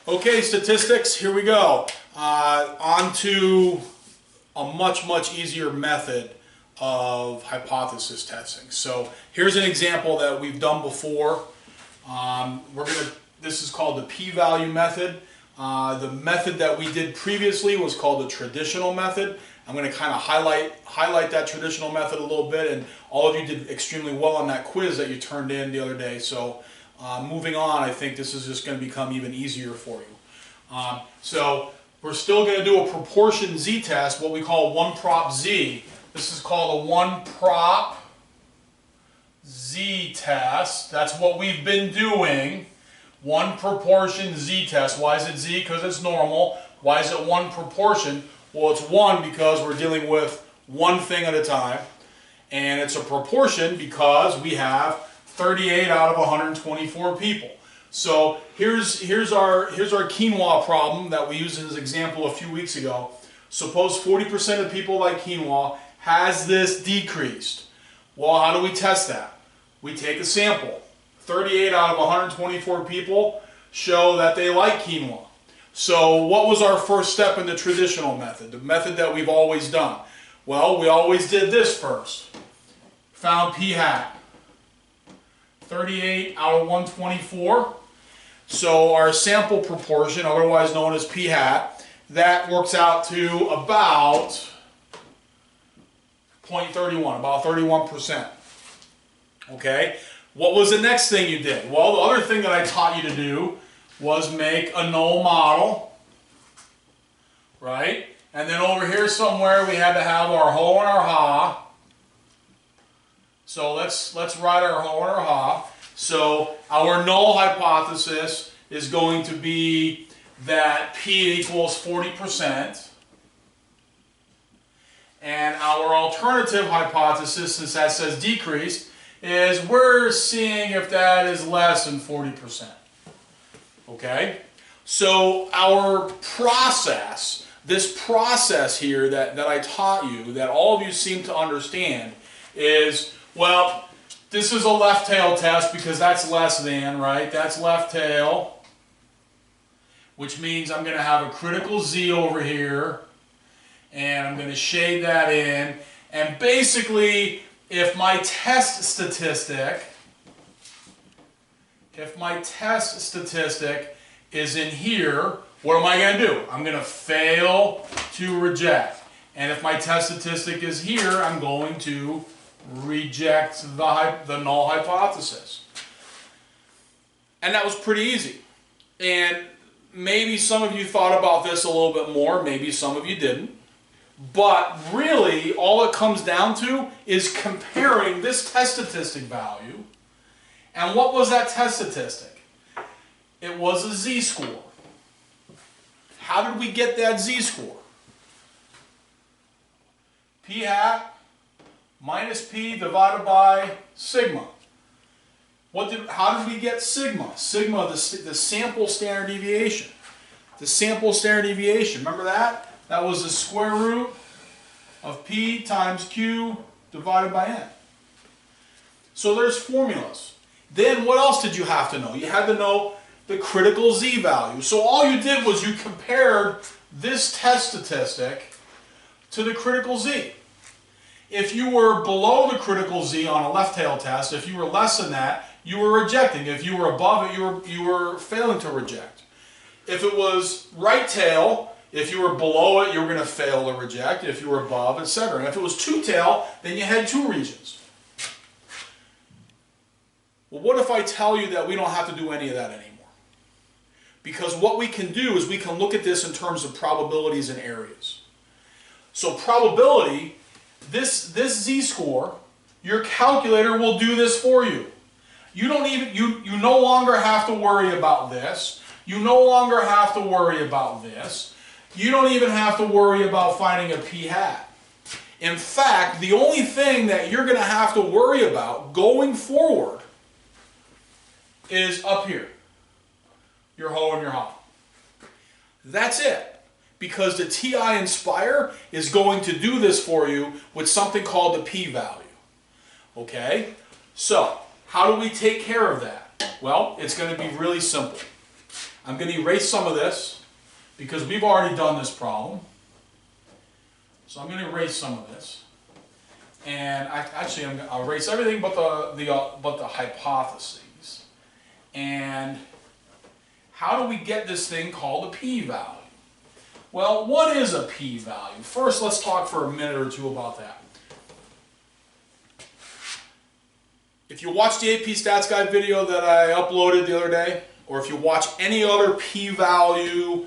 Okay, statistics, here we go. On to a much easier method of hypothesis testing. So here's an example that we've done before. This is called the p-value method. The method that we did previously was called the traditional method. I'm going to kind of highlight that traditional method a little bit, and all of you did extremely well on that quiz that you turned in the other day. So moving on, I think this is just going to become even easier for you. So we're still going to do a proportion z-test, what we call one prop z. This is called a one prop z-test. That's what we've been doing. One proportion z-test. Why is it z? Because it's normal. Why is it one proportion? Well, it's one because we're dealing with one thing at a time. And it's a proportion because we have 38 out of 124 people. So here's our quinoa problem that we used as an example a few weeks ago. Suppose 40% of people like quinoa. Has this decreased? Well, how do we test that? We take a sample. 38 out of 124 people show that they like quinoa. So what was our first step in the traditional method, the method that we've always done? Well, we always did this first. Found p hat. 38 out of 124. So our sample proportion, otherwise known as p hat, that works out to about 0.31, about 31%. Okay? What was the next thing you did? Well, the other thing that I taught you to do was make a null model, right? And then over here somewhere we had to have our ho and our ha. So let's write our ho and our ha. So our null hypothesis is going to be that p equals 40%. And our alternative hypothesis, since that says decreased, is we're seeing if that is less than 40%. Okay? So our process, this process here that I taught you, that all of you seem to understand, is, well, this is a left tail test because that's less than, right? That's left tail, which means I'm going to have a critical z over here, and I'm going to shade that in, and basically, if my test statistic is in here, what am I going to do? I'm going to fail to reject. And if my test statistic is here, I'm going to reject the null hypothesis. And that was pretty easy. And maybe some of you thought about this a little bit more, maybe some of you didn't. But really, all it comes down to is comparing this test statistic value. And what was that test statistic? It was a z-score. How did we get that z-score? P hat minus p divided by sigma. How did we get sigma? Sigma, the sample standard deviation. The sample standard deviation, remember that? That was the square root of p times q divided by n. So there's formulas. Then what else did you have to know? You had to know the critical z value. So all you did was you compared this test statistic to the critical z. If you were below the critical z on a left tail test, if you were less than that, you were rejecting. If you were above it, you were failing to reject. If it was right tail, if you were below it, you were going to fail to reject. If you were above, etc. And if it was two-tail, then you had two regions. Well, what if I tell you that we don't have to do any of that anymore? Because what we can do is we can look at this in terms of probabilities and areas. So probability, this z-score, your calculator will do this for you. You no longer have to worry about this. You no longer have to worry about this. You don't even have to worry about finding a p hat. In fact, the only thing that you're going to have to worry about going forward is up here. Your ho and your ha. That's it. Because the TI Inspire is going to do this for you with something called the p-value. Okay? So, how do we take care of that? Well, it's going to be really simple. I'm going to erase some of this because we've already done this problem. So I'm going to erase some of this. And I'll erase everything but the hypotheses. And how do we get this thing called a p-value? Well, what is a p-value? First, let's talk for a minute or two about that. If you watch the AP Stats Guide video that I uploaded the other day, or if you watch any other p-value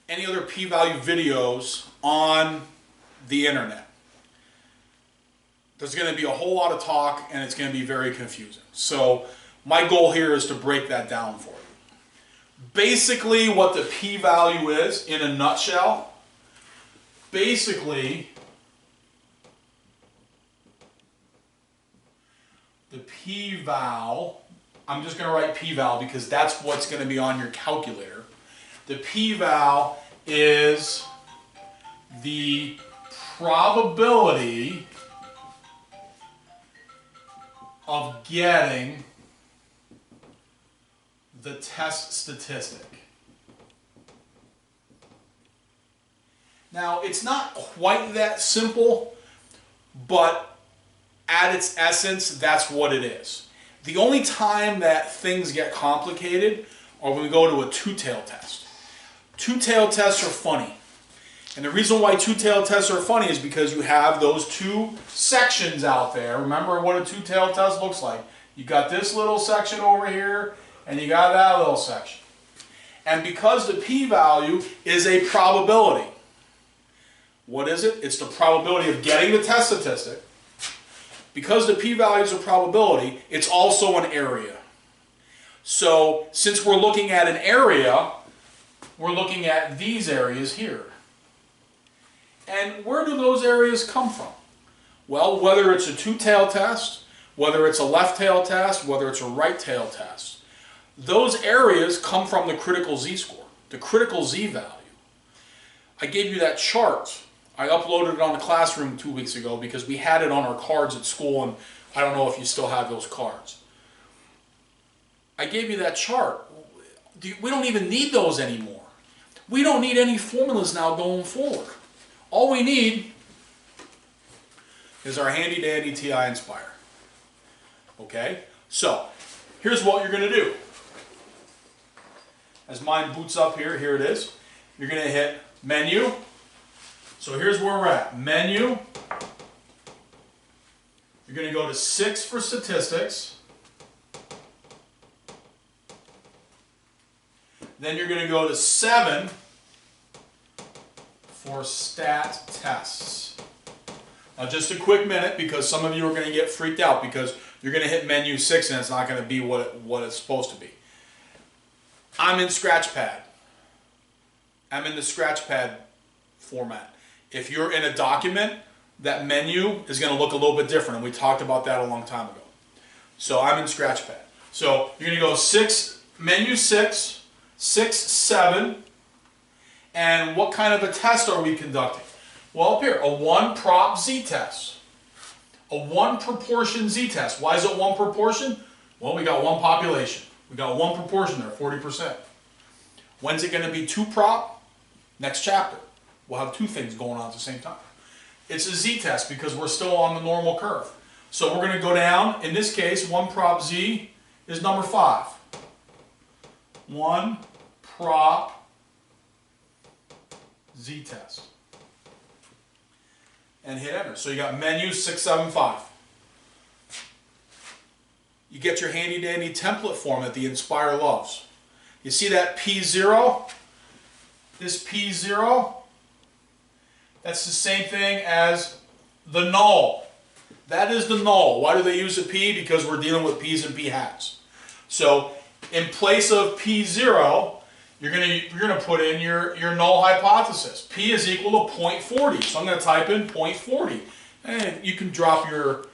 videos on the internet, there's going to be a whole lot of talk and it's going to be very confusing. So my goal here is to break that down for you. Basically what the p-value is, in a nutshell, basically the p-val, I'm just going to write p-val because that's what's going to be on your calculator. The p-val is the probability of getting the test statistic. Now, it's not quite that simple, but at its essence, that's what it is. The only time that things get complicated are when we go to a two-tailed test. Two-tailed tests are funny. And the reason why two-tailed tests are funny is because you have those two sections out there. Remember what a two-tailed test looks like. You got this little section over here, and you got that little section. And because the p-value is a probability, what is it? It's the probability of getting the test statistic. Because the p-value is a probability, it's also an area. So since we're looking at an area, we're looking at these areas here. And where do those areas come from? Well, whether it's a two-tailed test, whether it's a left-tailed test, whether it's a right-tailed test, those areas come from the critical z-score, the critical z-value. I gave you that chart. I uploaded it on the classroom 2 weeks ago because we had it on our cards at school, and I don't know if you still have those cards. I gave you that chart. We don't even need those anymore. We don't need any formulas now going forward. All we need is our handy dandy TI Inspire. Okay? So, here's what you're going to do. As mine boots up here, here it is. You're going to hit Menu. So here's where we're at. Menu. You're going to go to 6 for Statistics. Then you're going to go to 7 for Stat Tests. Now just a quick minute, because some of you are going to get freaked out because you're going to hit Menu 6 and it's not going to be what it's supposed to be. I'm in Scratchpad. I'm in the Scratchpad format. If you're in a document, that menu is going to look a little bit different, and we talked about that a long time ago. So I'm in Scratchpad. So you're going to go 6, Menu 6, 6, 7, and what kind of a test are we conducting? Well, up here, a 1 prop z-test. A 1 proportion z-test. Why is it 1 proportion? Well, we got 1 population. We got 1 proportion there, 40%. When's it going to be 2 prop? Next chapter. We'll have 2 things going on at the same time. It's a z-test because we're still on the normal curve. So we're going to go down. In this case, 1 prop z is number 5. 1 prop z-test. And hit enter. So you got Menu 675. You get your handy dandy template form that the Inspire loves. You see that P0? This P0, that's the same thing as the null. That is the null. Why do they use a P? Because we're dealing with P's and P hats. So in place of P0, you're gonna put in your null hypothesis. P is equal to 0.40. So I'm going to type in 0.40. And you can drop your